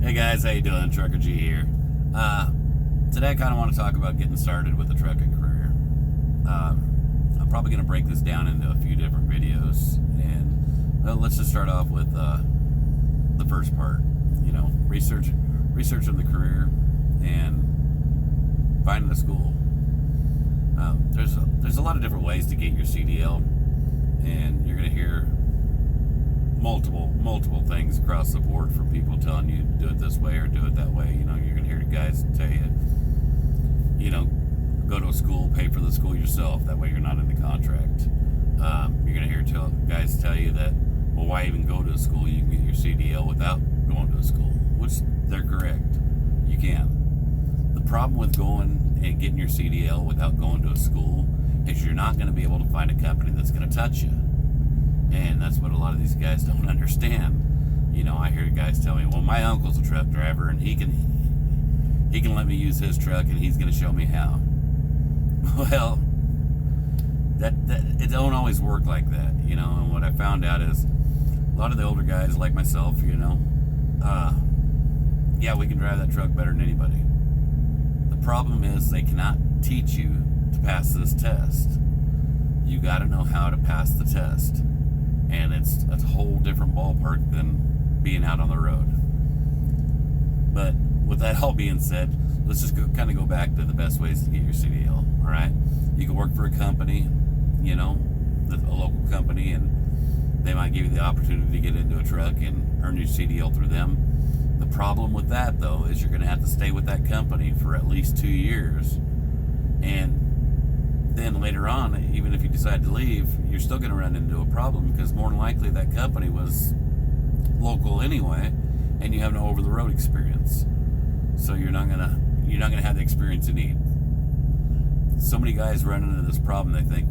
Hey guys, how you doing? Trucker G here. Today I kind of want to talk about getting started with the trucking career. I'm probably going to break this down into a few different videos, and let's just start off with the first part. You know, researching the career and finding a school. There's a lot of different ways to get your CDL, and you're going to hear multiple things across the board from people telling you do it this way or do it that way. You know, you're gonna hear guys tell you, you know, go to a school, pay for the school yourself. That way you're not in the contract. You're gonna hear guys tell you that, well, why even go to a school? You can get your CDL without going to a school, which they're correct. You can. The problem with going and getting your CDL without going to a school is you're not gonna be able to find a company that's gonna touch you. And that's what a lot of these guys don't understand. You know, I hear guys tell me, well, my uncle's a truck driver and he can let me use his truck and he's going to show me how. Well, that it don't always work like that, you know. And what I found out is a lot of the older guys like myself, you know, yeah, we can drive that truck better than anybody. The problem is they cannot teach you to pass this test. You got to know how to pass the test. And it's a whole different ballpark than being out on the road. But with that all being said, let's just kind of go back to the best ways to get your CDL. All right, you can work for a company, you know, a local company, and they might give you the opportunity to get into a truck and earn your CDL through them. The problem with that, though, is you're going to have to stay with that company for at least 2 years, and then later on, even if you decide to leave, you're still going to run into a problem because more than likely that company was local anyway, and you have no over-the-road experience. So you're not gonna have the experience you need. So many guys run into this problem. They think,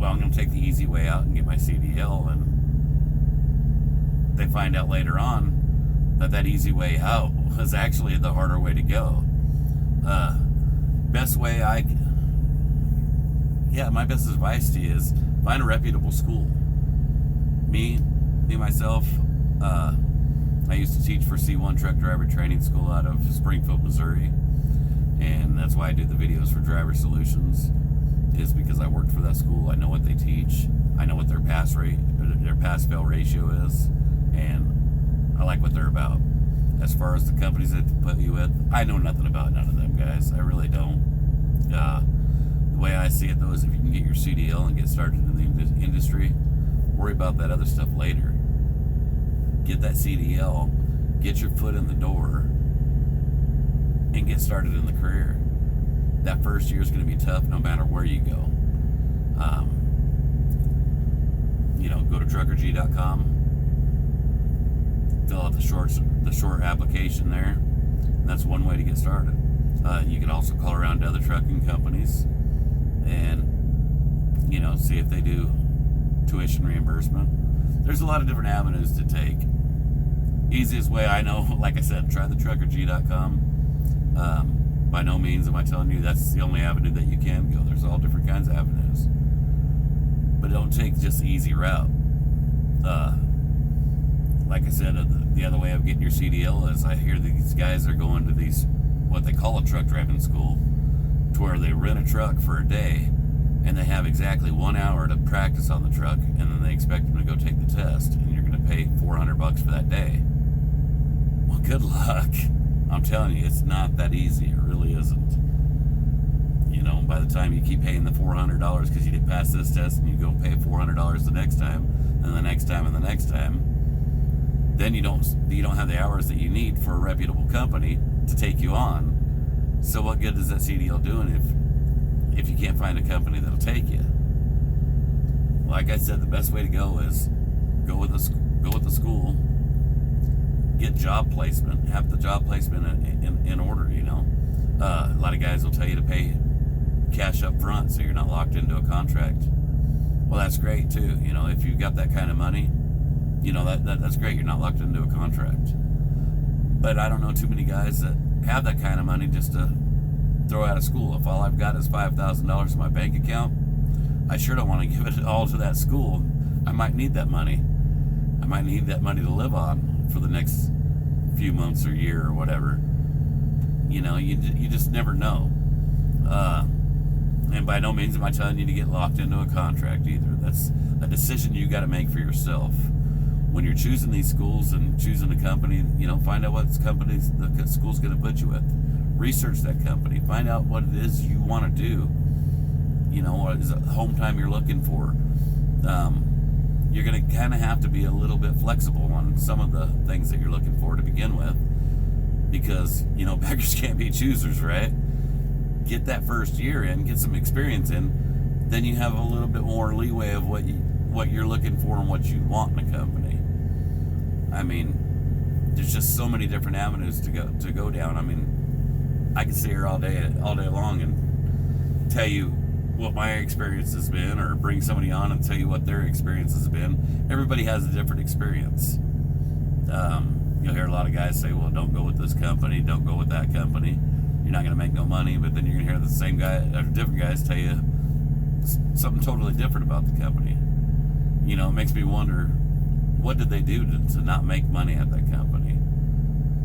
well, I'm going to take the easy way out and get my CDL, and they find out later on that easy way out was actually the harder way to go. My best advice to you is find a reputable school. Myself, I used to teach for C1 Truck Driver Training School out of Springfield, Missouri, and that's why I do the videos for Driver Solutions, is because I worked for that school. I know what they teach. I know what their pass-fail ratio is, and I like what they're about. As far as the companies that put you with, I know nothing about none of them guys. I really don't. The way I see it, though, is if you can get your CDL and get started in the industry, worry about that other stuff later. Get that CDL, get your foot in the door, and get started in the career. That first year is going to be tough no matter where you go. You know, go to truckerg.com, fill out the short application there, and that's one way to get started. You can also call around to other trucking companies and, you know, see if they do tuition reimbursement. There's a lot of different avenues to take. Easiest way I know, like I said, try the truckerg.com. By no means am I telling you that's the only avenue that you can go. There's all different kinds of avenues. But don't take just the easy route. Like I said, the other way of getting your CDL is I hear these guys are going to these, what they call a truck driving school, to where they rent a truck for a day and they have exactly 1 hour to practice on the truck, and then they expect them to go take the test, and you're going to pay $400 for that day. Well, good luck. I'm telling you, it's not that easy. It really isn't. You know, by the time you keep paying the $400 because you didn't pass this test, and you go pay $400 the next time, and the next time, and the next time, then you don't have the hours that you need for a reputable company to take you on. So what good is that CDL doing if you can't find a company that'll take you? Like I said, the best way to go is go with the school, get job placement, have the job placement in order. You know, a lot of guys will tell you to pay cash up front so you're not locked into a contract. Well, that's great too. You know, if you've got that kind of money, you know, that's great. You're not locked into a contract. But I don't know too many guys that have that kind of money just to throw out of school. If all I've got is $5,000 in my bank account, I sure don't want to give it all to that school. I might need that money. I might need that money to live on for the next few months or year or whatever. You just never know. And by no means am I telling you to get locked into a contract either. That's a decision you got to make for yourself. When you're choosing these schools and choosing a company, find out what companies the school's going to put you with. Research that company. Find out what it is you want to do. What is a home time you're looking for. You're going to kind of have to be a little bit flexible on some of the things that you're looking for to begin with, because beggars can't be choosers, right? Get that first year in, get some experience in, then you have a little bit more leeway of what you're looking for and what you want in a company. I mean, there's just so many different avenues to go down. I mean, I could sit here all day long and tell you what my experience has been, or bring somebody on and tell you what their experience has been. Everybody has a different experience. You'll hear a lot of guys say, well, don't go with this company, don't go with that company. You're not going to make no money. But then you're going to hear the same guy, or different guys tell you something totally different about the company. It makes me wonder, what did they do to not make money at that company?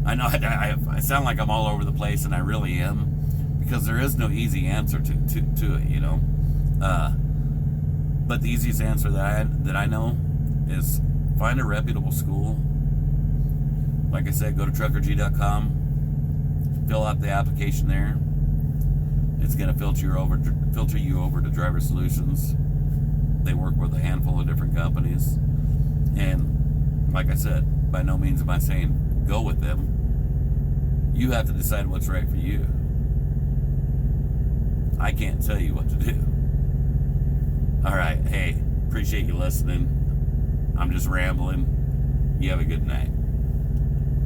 I know I sound like I'm all over the place, and I really am, because there is no easy answer to it, but the easiest answer that I know is find a reputable school. Like I said, go to truckerg.com, fill out the application there. It's going to filter you over to Driver Solutions. They work with a handful of different companies, and like I said, by no means am I saying go with them. You have to decide what's right for you. I can't tell you what to do. All right, hey, appreciate you listening. I'm just rambling. You have a good night.